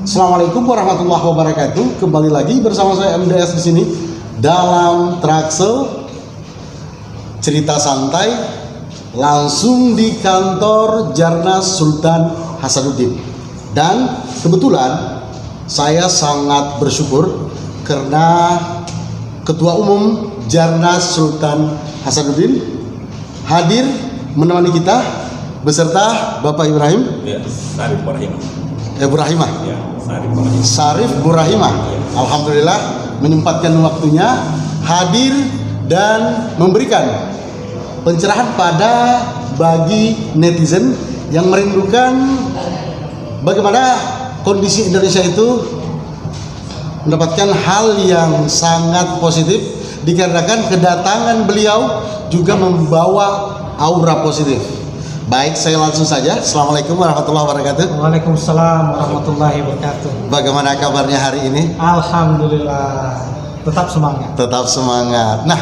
Assalamualaikum warahmatullahi wabarakatuh. Kembali lagi bersama saya MDS di sini dalam Traxel cerita santai langsung di kantor Jarnas Sultan Hasanuddin. Dan kebetulan saya sangat bersyukur karena Ketua Umum Jarnas Sultan Hasanuddin hadir menemani kita beserta Bapak Ibrahim. Ya, Sarif Burahimah. Ibrahimah. Ya, Sarif Burahimah. Sarif Burahimah. Alhamdulillah menyempatkan waktunya hadir dan memberikan pencerahan pada bagi netizen yang merindukan bagaimana kondisi Indonesia itu mendapatkan hal yang sangat positif dikarenakan kedatangan beliau juga membawa aura positif. Baik, saya langsung saja. Assalamualaikum warahmatullahi wabarakatuh. Waalaikumsalam warahmatullahi wabarakatuh. Bagaimana kabarnya hari ini? Alhamdulillah, tetap semangat. Tetap semangat. Nah,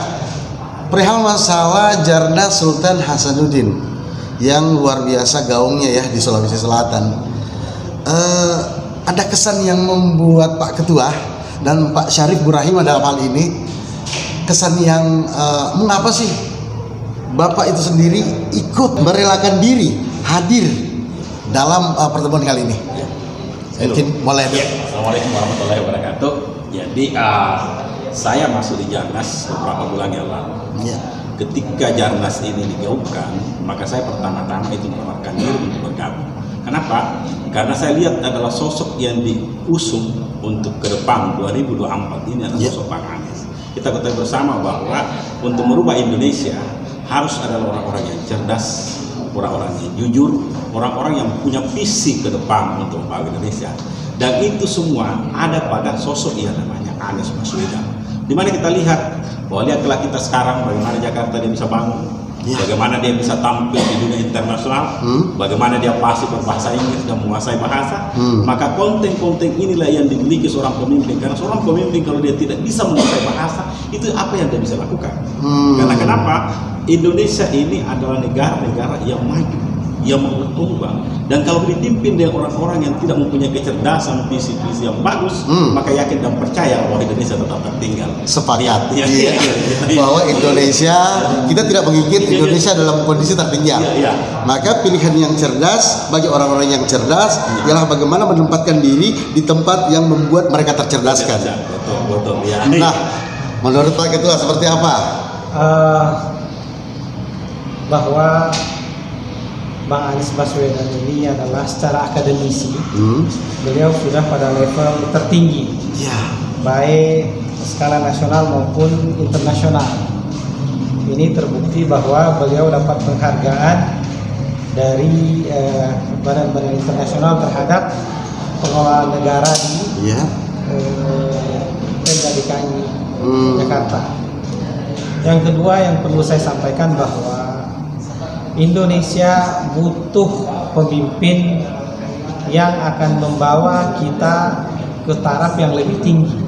perihal masalah Jarnas Sultan Hasanuddin yang luar biasa gaungnya ya di Sulawesi Selatan. Ada kesan yang membuat Pak Ketua dan Pak Sarif Burahimah dalam hal ini kesan yang mengapa sih Bapak itu sendiri ikut merelakan diri hadir dalam pertemuan kali ini? Ya. Mungkin boleh. Ya. Assalamualaikum warahmatullahi wabarakatuh. Jadi saya masuk di Jarnas beberapa bulan yang lalu. Ya. Ketika Jarnas ini digaungkan, maka saya pertama-tama itu menawarkan diri untuk bergabung. Kenapa? Karena saya lihat adalah sosok yang diusung untuk ke depan 2024 ini adalah sosok Bang Anies. Kita ketahui bersama bahwa untuk merubah Indonesia harus ada orang-orang yang cerdas, orang-orang yang jujur, orang-orang yang punya visi ke depan untuk membangun Indonesia. Dan itu semua ada pada sosok yang namanya Anies Baswedan. Dimana kita lihat bahwa lihatlah kita sekarang bagaimana Jakarta dia bisa bangun, bagaimana dia bisa tampil di dunia internasional, bagaimana dia pasti berbahasa Inggris dan menguasai bahasa. Maka konten-konten inilah yang dimiliki seorang pemimpin. Karena seorang pemimpin kalau dia tidak bisa menguasai bahasa, itu apa yang dia bisa lakukan? Karena kenapa? Indonesia ini adalah negara-negara yang maju, yang berkembang, dan kalau dipimpin dengan orang-orang yang tidak mempunyai kecerdasan, visi-visi yang bagus, maka yakin dan percaya bahwa Indonesia tetap tertinggal. Sepakat. Ya, bahwa Indonesia, kita tidak mengikut Indonesia dalam kondisi tertinggal. Maka pilihan yang cerdas bagi orang-orang yang cerdas ialah bagaimana menempatkan diri di tempat yang membuat mereka tercerdaskan. Betul. Ya. Nah, menurut Pak Ketua seperti apa? Bahwa Bang Anies Baswedan ini adalah secara akademisi beliau sudah pada level tertinggi, baik skala nasional maupun internasional. Ini terbukti bahwa beliau dapat penghargaan dari badan-badan internasional terhadap pengelolaan negara di Pemda DKI Jakarta. Yang kedua yang perlu saya sampaikan bahwa Indonesia butuh pemimpin yang akan membawa kita ke taraf yang lebih tinggi.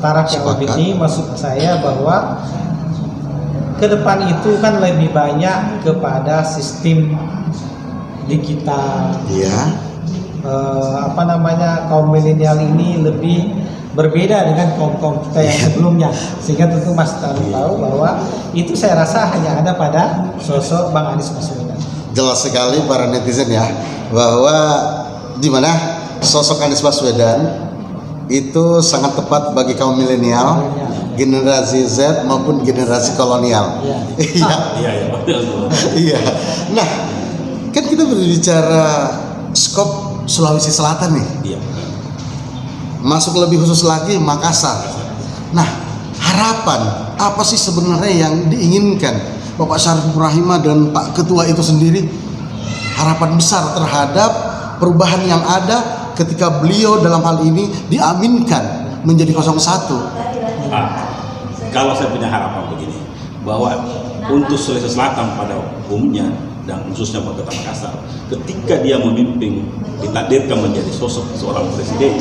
Taraf yang lebih tinggi maksud saya bahwa ke depan itu kan lebih banyak kepada sistem digital. Kaum milenial ini lebih berbeda dengan kaum kita yang sebelumnya, sehingga tentu Mas tahu bahwa itu saya rasa hanya ada pada sosok Bang Anies Baswedan. Jelas sekali para netizen ya, bahwa di mana sosok Anies Baswedan itu sangat tepat bagi kaum milenial, generasi Z maupun generasi kolonial. Iya. Nah, kan kita berbicara skop Sulawesi Selatan nih. Masuk lebih khusus lagi Makassar. Nah, harapan apa sih sebenarnya yang diinginkan Bapak Sarif Burahimah dan Pak Ketua itu sendiri? Harapan besar terhadap perubahan yang ada ketika beliau dalam hal ini diaminkan menjadi 01. Kalau saya punya harapan begini, bahwa untuk Sulawesi Selatan pada umumnya dan khususnya Kota Makassar, ketika dia memimpin, ditakdirkan menjadi sosok seorang presiden,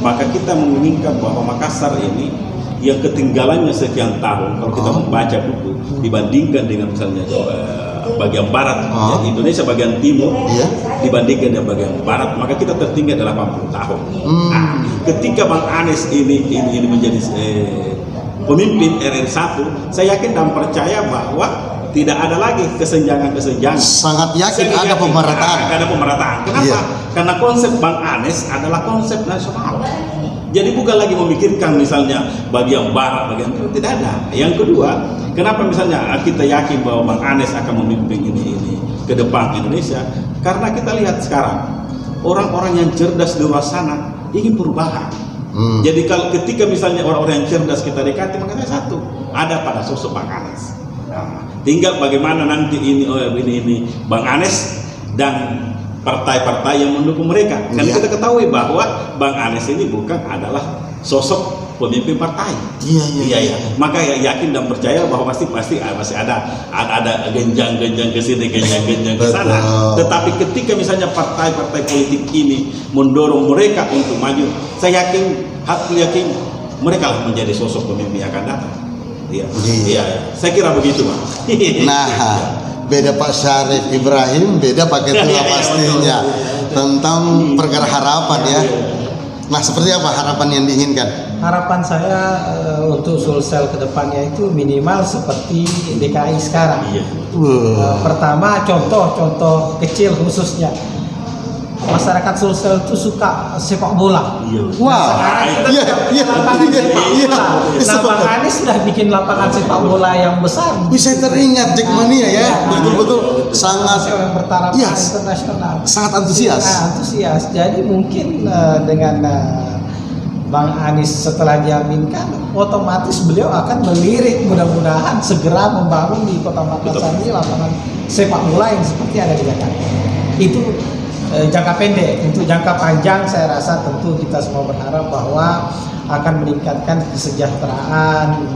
maka kita menginginkan bahwa Makassar ini yang ketinggalannya sekian tahun, kalau kita membaca buku dibandingkan dengan misalnya bagian barat, jadi Indonesia bagian timur dibandingkan dengan bagian barat, maka kita tertinggal 80 tahun. Nah, ketika Bang Anies ini menjadi pemimpin RRI 1, saya yakin dan percaya bahwa tidak ada lagi kesenjangan-kesenjangan. Sangat yakin ada pemerataan. Ada pemerataan. Kenapa? Karena konsep Bang Anies adalah konsep nasional. Jadi bukan lagi memikirkan misalnya bagian barat, bagian timur, tidak ada. Yang kedua, kenapa misalnya kita yakin bahwa Bang Anies akan memimpin ini ke depan Indonesia? Karena kita lihat sekarang orang-orang yang cerdas di luar sana ingin perubahan. Jadi kalau ketika misalnya orang-orang yang cerdas kita dekati, makanya satu ada pada sosok Bang Anies. Nah, tinggal bagaimana nanti ini Bang Anies dan partai-partai yang mendukung mereka. Karena kita ketahui bahwa Bang Anies ini bukan adalah sosok pemimpin partai. Iya. Maka yakin dan percaya bahwa masih ada genjang-genjang ke sini, genjang-genjang ke sana. Tetapi ketika misalnya partai-partai politik ini mendorong mereka untuk maju, saya yakin mereka lah menjadi sosok pemimpin yang akan datang. Iya. Saya kira begitu, Pak. Nah, beda Pak Syarif Ibrahim, beda Pak Ketua pastinya tentang perkara harapan ya. Nah, seperti apa harapan yang diinginkan? Harapan saya untuk Sulsel ke depannya itu minimal seperti DKI sekarang. Pertama, contoh kecil khususnya. Masyarakat Sulsel itu suka sepak bola. Wah, lapangan sepak bola. Nah, Bang Anies sudah bikin lapangan sepak bola yang besar. Bisa teringat Jackmania ya, betul-betul sangat yang bertaraf internasional. Sangat antusias. Antusias. Jadi mungkin dengan Bang Anies setelah diaminkan, otomatis beliau akan melirik mudah-mudahan segera membangun di Kota Makassar ini lapangan sepak bola yang seperti ada di Jakarta. Itu jangka pendek. Untuk jangka panjang saya rasa tentu kita semua berharap bahwa akan meningkatkan kesejahteraan,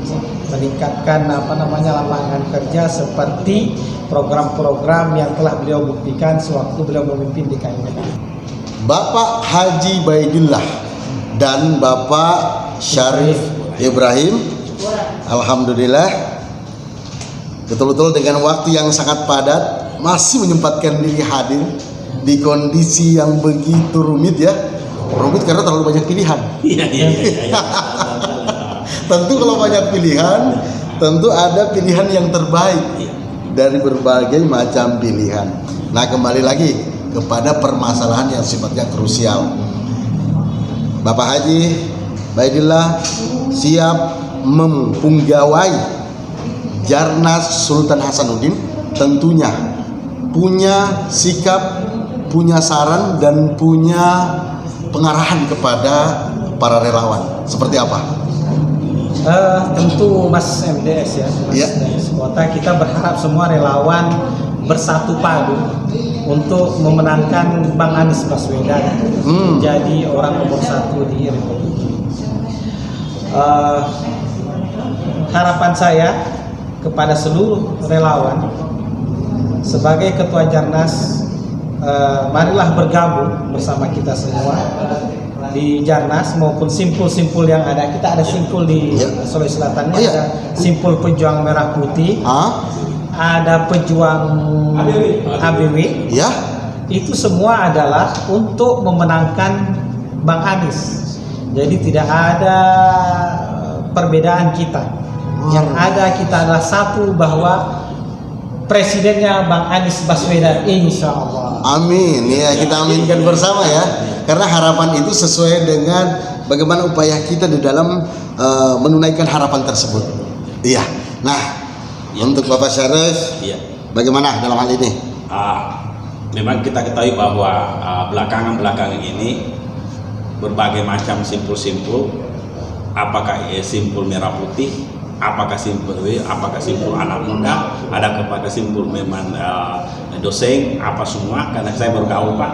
meningkatkan lapangan kerja seperti program-program yang telah beliau buktikan sewaktu beliau memimpin DKI. Bapak Haji Baidillah dan Bapak Syarif Ibrahim, alhamdulillah betul-betul dengan waktu yang sangat padat masih menyempatkan diri hadir di kondisi yang begitu rumit ya. Rumit karena terlalu banyak pilihan. Tentu kalau banyak pilihan, tentu ada pilihan yang terbaik dari berbagai macam pilihan. Nah, kembali lagi kepada permasalahan yang sifatnya krusial. Bapak Haji Baidillah siap mempunggawai Jarnas Sultan Hasanuddin, tentunya punya sikap, punya saran dan punya pengarahan kepada para relawan. Seperti apa? Tentu Mas MDS ya, Mas Kota, kita berharap semua relawan bersatu padu untuk memenangkan Bang Anies Baswedan menjadi orang nomor 1 di Republik ini. Harapan saya kepada seluruh relawan sebagai Ketua Jarnas, marilah bergabung bersama kita semua di Jarnas maupun simpul-simpul yang ada. Kita ada simpul di Sulawesi Selatan, ada simpul Pejuang Merah Putih, ada Pejuang ABW. Itu semua adalah untuk memenangkan Bang Anies. Jadi tidak ada perbedaan kita. Yang ada kita adalah satu, bahwa presidennya Bang Anies Baswedan, insya Allah. Amin. Ya, kita aminkan bersama ya. Karena harapan itu sesuai dengan bagaimana upaya kita di dalam menunaikan harapan tersebut. Iya. Nah, untuk Bapak Syarif, bagaimana dalam hal ini? Memang kita ketahui bahwa belakangan ini berbagai macam simpul-simpul, apakah simpul merah putih, apakah simpul apakah simpul anak muda, ada kepada simpul memang dosen, apa semua. Karena saya bergaul Pak,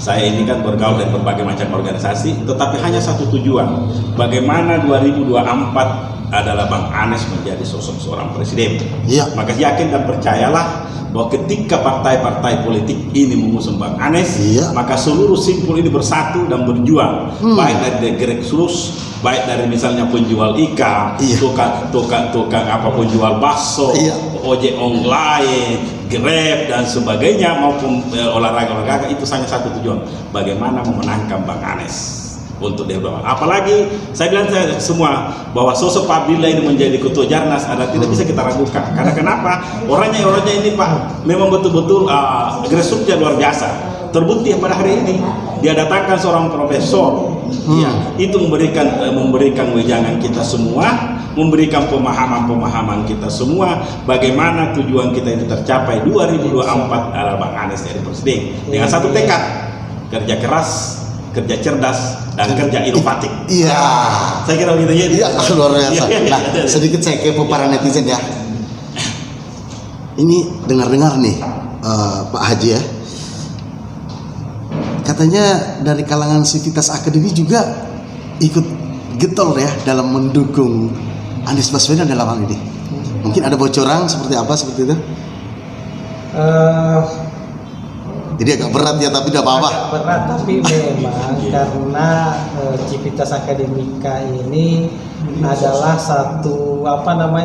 saya ini kan bergaul dengan berbagai macam organisasi, tetapi hanya satu tujuan, bagaimana 2024 adalah Bang Anies menjadi sosok seorang presiden. Maka yakin dan percayalah bahwa ketika partai-partai politik ini mengusung Bang Anies, maka seluruh simpul ini bersatu dan berjuang, baik dari grassroots, baik dari misalnya penjual ikan, tukang apa penjual bakso, ojek online, Grab dan sebagainya maupun olahraga itu hanya satu tujuan, bagaimana memenangkan Bang Anes untuk DPR. Apalagi saya bilang semua bahwa sosok Pak Abdillah ini menjadi ketua Jarnas ada tidak bisa kita ragukan. Karena kenapa? Orangnya ini Pak memang betul-betul grassrootsnya luar biasa. Terbukti pada hari ini dia datangkan seorang profesor, ya, itu memberikan wejangan kita semua, memberikan pemahaman kita semua bagaimana tujuan kita itu tercapai 2024 adalah Bang Anes jadi presiden dengan satu tekad, kerja keras, kerja cerdas, dan kerja inovatif. Iya. Saya kira begitu ya. Iya, luar biasa. Nah, sedikit saya kepo para netizen ya. Ini dengar-dengar nih Pak Haji ya. Katanya dari kalangan Sivitas Akademi juga ikut getol ya dalam mendukung Anies Baswedan dalam hal ini. Mungkin ada bocoran seperti apa seperti itu? Jadi agak berat ya, tapi tidak apa-apa. Agak berat, tapi memang karena Civitas Akademika ini adalah satu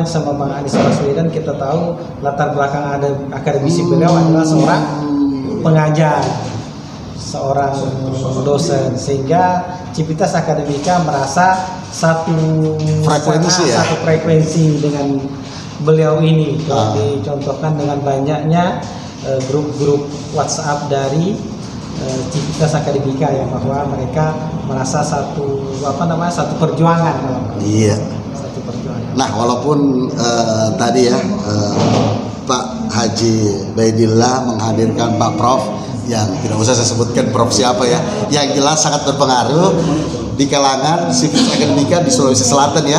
sama Bang Anies Baswedan, kita tahu latar belakang akademisi beliau adalah seorang pengajar, seorang dosen, sehingga Civitas Akademika merasa satu frekuensi dengan beliau ini. Dicontohkan dengan banyaknya grup-grup WhatsApp dari Civitas Akademika ya, bahwa mereka merasa satu perjuangan. Iya. Satu perjuangan. Nah, walaupun tadi ya Pak Haji Baidillah menghadirkan Pak Prof yang tidak usah saya sebutkan Prof siapa ya, yang jelas sangat berpengaruh di kalangan Civitas Akademika di Sulawesi Selatan ya.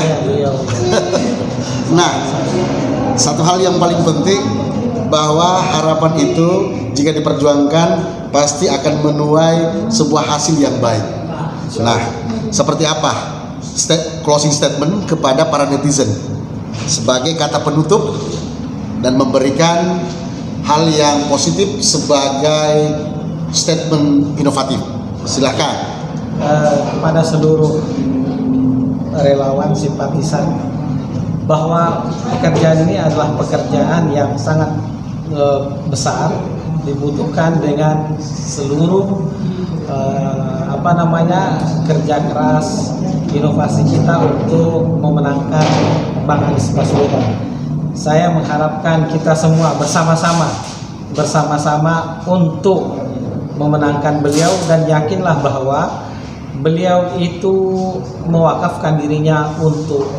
Nah, satu hal yang paling penting bahwa harapan itu jika diperjuangkan pasti akan menuai sebuah hasil yang baik. Nah, seperti apa closing statement kepada para netizen sebagai kata penutup dan memberikan hal yang positif sebagai statement inovatif? Silakan. Kepada seluruh relawan simpatisan, bahwa pekerjaan ini adalah pekerjaan yang sangat besar, dibutuhkan dengan seluruh kerja keras, inovasi kita untuk memenangkan Bang Anies Baswedan. Saya mengharapkan kita semua bersama-sama untuk memenangkan beliau, dan yakinlah bahwa beliau itu mewakafkan dirinya untuk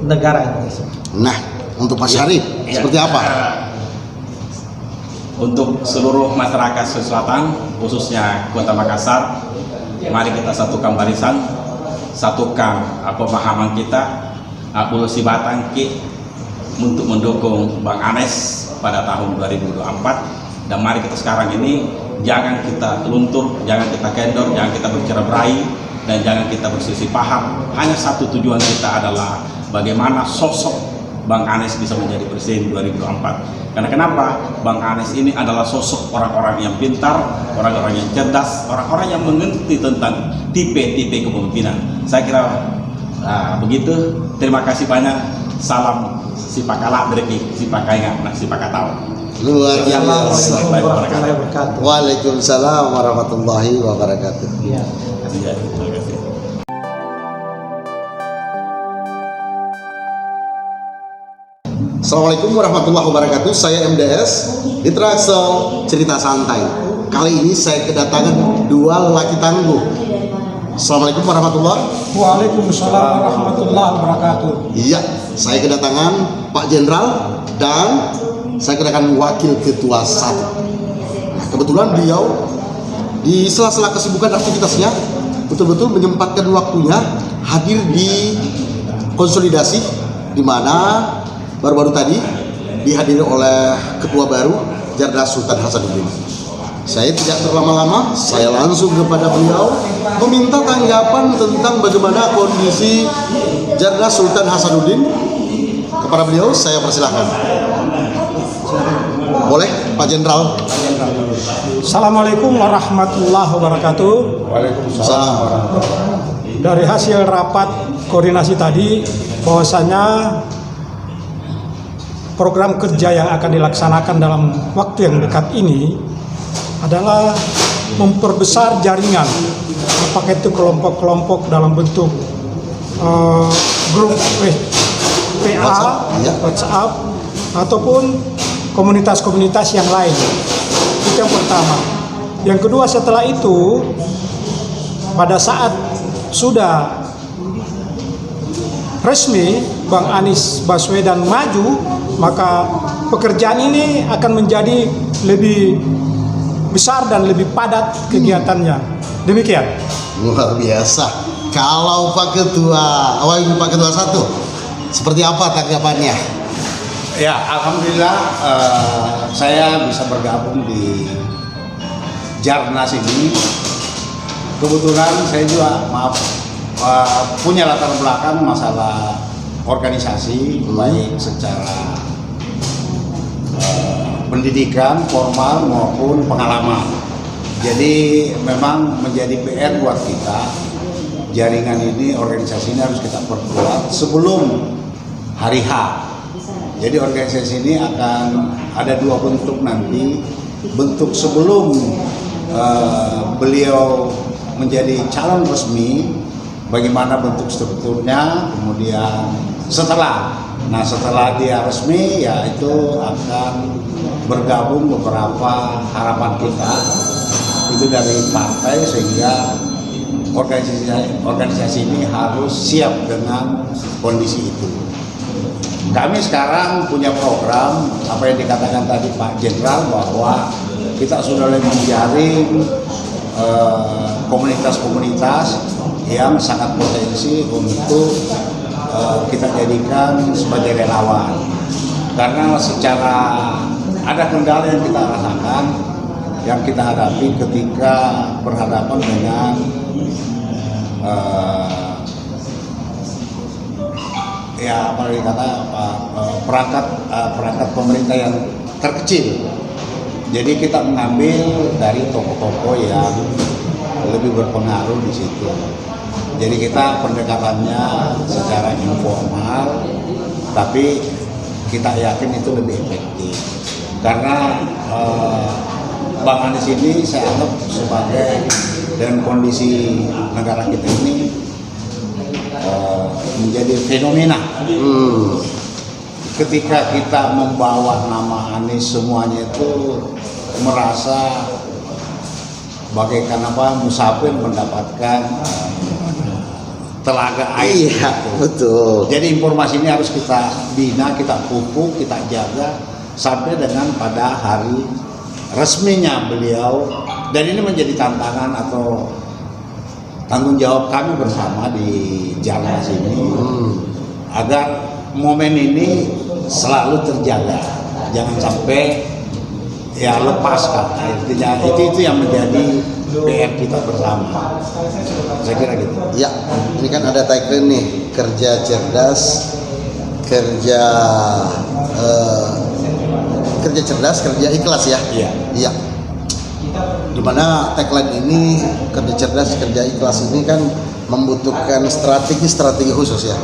negara Indonesia. Nah, untuk Pak Syarif seperti apa? Untuk seluruh masyarakat Sulawesi Selatan, khususnya Kota Makassar, mari kita satukan barisan, satukan pemahaman kita, pulusi batang untuk mendukung Bang Anes pada tahun 2024. Dan mari kita sekarang ini jangan kita luntur, jangan kita kendor, jangan kita bercerai-berai, dan jangan kita berselisih paham. Hanya satu tujuan kita adalah bagaimana sosok Bang Anes bisa menjadi presiden 2024. Karena kenapa? Bang Anes ini adalah sosok orang-orang yang pintar, orang-orang yang cerdas, orang-orang yang mengerti tentang tipe-tipe kepemimpinan. Saya kira begitu. Terima kasih banyak. Salam si pakala berki, si pakainga, si pakatau. Luar biasa. Waalaikumsalam. Waalaikumsalam warahmatullahi wabarakatuh. Ya. Terima kasih. Assalamualaikum warahmatullahi wabarakatuh. Saya MDS di Traxel Cerita Santai. Kali ini saya kedatangan dua lelaki tangguh. Assalamualaikum warahmatullahi wabarakatuh. Waalaikumsalam warahmatullahi wabarakatuh. Iya, saya kedatangan Pak Jenderal dan saya kedatangan Wakil Ketua 1. Nah, kebetulan beliau di sela-sela kesibukan aktivitasnya betul-betul menyempatkan waktunya hadir di konsolidasi, di mana baru-baru tadi dihadiri oleh Ketua baru Jarnas Sultan Hasanuddin. Saya tidak berlama-lama, saya langsung kepada beliau meminta tanggapan tentang bagaimana kondisi Jarnas Sultan Hasanuddin. Kepada beliau saya persilahkan. Boleh Pak Jenderal? Assalamualaikum warahmatullahi wabarakatuh. Waalaikumsalam. Dari hasil rapat koordinasi tadi, bahwasanya program kerja yang akan dilaksanakan dalam waktu yang dekat ini adalah memperbesar jaringan, apakah itu kelompok-kelompok dalam bentuk grup PA, WhatsApp, ataupun komunitas-komunitas yang lain. Itu yang pertama. Yang kedua, setelah itu, pada saat sudah resmi Bang Anies Baswedan maju, maka pekerjaan ini akan menjadi lebih besar dan lebih padat kegiatannya. Demikian. Luar biasa. Kalau Pak Ketua, Pak Ketua 1, seperti apa tanggapannya? Ya, alhamdulillah saya bisa bergabung di Jarnas ini. Kebetulan saya juga punya latar belakang masalah organisasi, baik secara pendidikan formal maupun pengalaman. Jadi memang menjadi PR buat kita, jaringan ini, organisasi ini harus kita perkuat sebelum hari H. Jadi organisasi ini akan ada dua bentuk nanti. Bentuk sebelum beliau menjadi calon resmi, bagaimana bentuk strukturnya, kemudian setelah dia resmi, ya itu akan bergabung beberapa harapan kita itu dari partai, sehingga organisasi ini harus siap dengan kondisi itu. Kami sekarang punya program, apa yang dikatakan tadi Pak Jenderal, bahwa kita sudah mulai menjaring komunitas-komunitas yang sangat potensi untuk kita jadikan sebagai relawan. Karena secara ada kendala yang kita rasakan, yang kita hadapi ketika berhadapan dengan perangkat pemerintah yang terkecil. Jadi kita mengambil dari tokoh-tokoh yang lebih berpengaruh di situ. Jadi kita pendekatannya secara informal, tapi kita yakin itu lebih efektif. Karena Bang Anies ini saya anggap sebagai, dengan kondisi negara kita ini menjadi fenomena. Ketika kita membawa nama Anies, semuanya itu merasa bagaikan musafir mendapatkan telaga air. Iya, betul. Jadi informasi ini harus kita bina, kita pupuk, kita jaga sampai dengan pada hari resminya beliau. Dan ini menjadi tantangan atau tanggung jawab kami bersama di Jarnas ini, agar momen ini selalu terjaga, jangan sampai lepas kan. Artinya itu yang menjadi PR kita bersama. Saya kira gitu. Ya, ini kan ada tagline nih, kerja cerdas, kerja cerdas, kerja ikhlas ya. Iya. Iya. Dimana tagline ini, kerja cerdas, kerja ikhlas ini kan membutuhkan strategi khusus ya.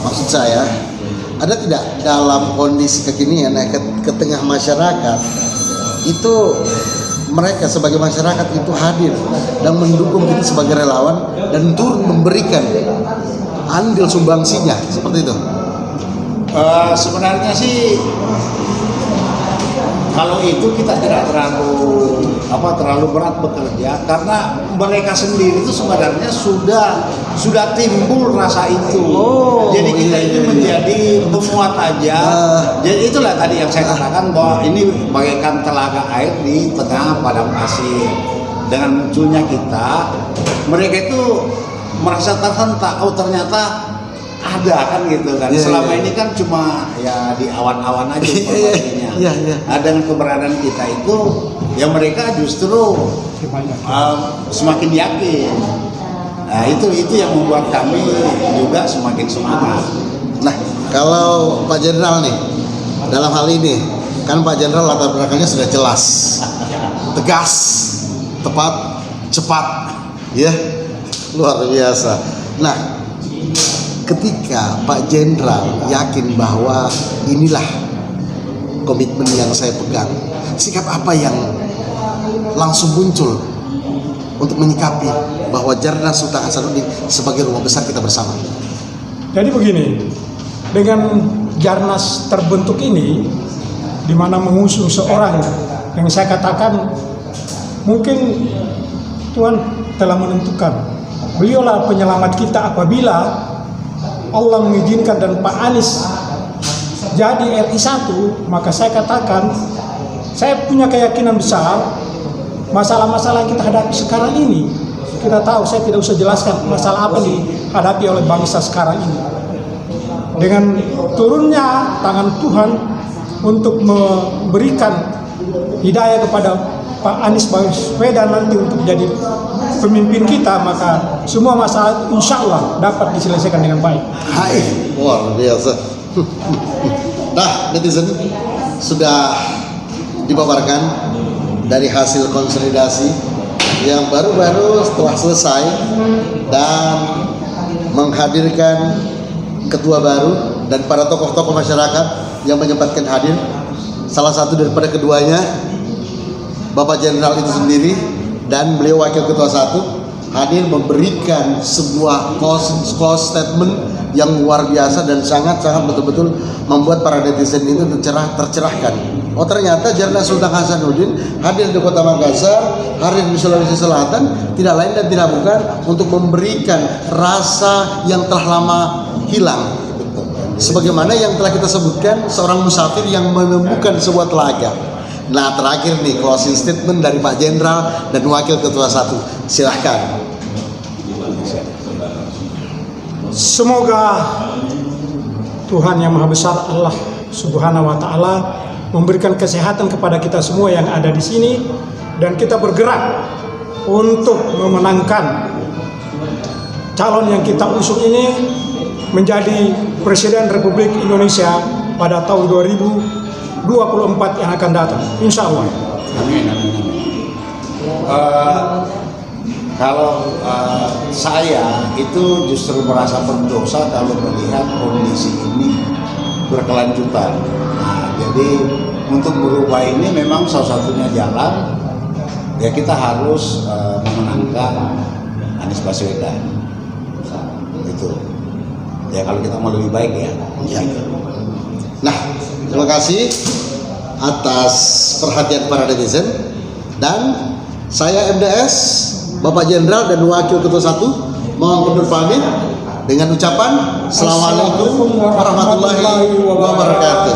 Maksud saya, ada tidak dalam kondisi kekinian ke tengah masyarakat itu, mereka sebagai masyarakat itu hadir dan mendukung kita sebagai relawan dan turut memberikan andil sumbangsinya, seperti itu? Sebenarnya sih kalau itu kita tidak terlalu berat bekerja, karena mereka sendiri itu sebenarnya sudah timbul rasa itu. Jadi kita ini menjadi pemuat aja. Jadi itulah tadi yang saya katakan, bahwa ini bagaikan telaga air di tengah padang pasir. Dengan munculnya kita, mereka itu merasa terhentak. Oh, ternyata ada kan gitu kan. Selama ini kan cuma ya di awan-awan aja informasinya. Dengan keberadaan kita itu, ya mereka justru semakin yakin. Nah, itu yang membuat kami juga semakin semangat. Nah, kalau Pak Jenderal nih, dalam hal ini kan Pak Jenderal latar belakangnya sudah jelas, tegas, tepat, cepat, ya, luar biasa. Nah, ketika Pak Jenderal yakin bahwa inilah komitmen yang saya pegang. Sikap apa yang langsung muncul untuk menyikapi bahwa Jarnas Sultan Hasanuddin sebagai rumah besar kita bersama? Jadi begini, dengan Jarnas terbentuk ini, di mana mengusung seorang yang saya katakan mungkin Tuhan telah menentukan beliaulah penyelamat kita apabila Allah mengizinkan dan Pak Anies jadi RI 1, maka saya katakan saya punya keyakinan besar masalah-masalah yang kita hadapi sekarang ini. Kita tahu, saya tidak usah jelaskan masalah apa yang dihadapi oleh bangsa sekarang ini. Dengan turunnya tangan Tuhan untuk memberikan hidayah kepada Pak Anies Baswedan nanti untuk jadi pemimpin kita, maka semua masalah insya Allah dapat diselesaikan dengan baik. Hai, luar biasa. Nah, netizen, sudah dipaparkan dari hasil konsolidasi yang baru-baru setelah selesai dan menghadirkan ketua baru dan para tokoh-tokoh masyarakat yang menyempatkan hadir. Salah satu daripada keduanya Bapak Jenderal itu sendiri dan beliau wakil ketua 1 hadir memberikan sebuah close statement yang luar biasa dan sangat-sangat betul-betul membuat para netizen itu tercerahkan. Oh, ternyata Jarnas Sultan Hasanuddin hadir di Kota Makassar, hadir di Sulawesi Selatan tidak lain dan tidak bukan untuk memberikan rasa yang telah lama hilang. Sebagaimana yang telah kita sebutkan, seorang musafir yang menemukan sebuah telaga. Nah, terakhir nih closing statement dari Pak Jenderal dan Wakil Ketua 1. Silahkan. Semoga Tuhan Yang Maha Besar, Allah Subhanahu wa Ta'ala, memberikan kesehatan kepada kita semua yang ada di sini, dan kita bergerak untuk memenangkan calon yang kita usung ini menjadi Presiden Republik Indonesia pada tahun 2024 yang akan datang, insya Allah. Amin, amin, amin. Kalau saya itu justru merasa berdosa kalau melihat kondisi ini berkelanjutan. Nah, jadi untuk berubah ini memang salah satunya jalan, ya kita harus memenangkan Anies Baswedan. Itu. Ya kalau kita mau lebih baik ya. Nah, terima kasih atas perhatian para netizen, dan saya MDS Bapak Jenderal dan Wakil Ketua 1 mohon undur pamit dengan ucapan Assalamualaikum warahmatullahi wabarakatuh.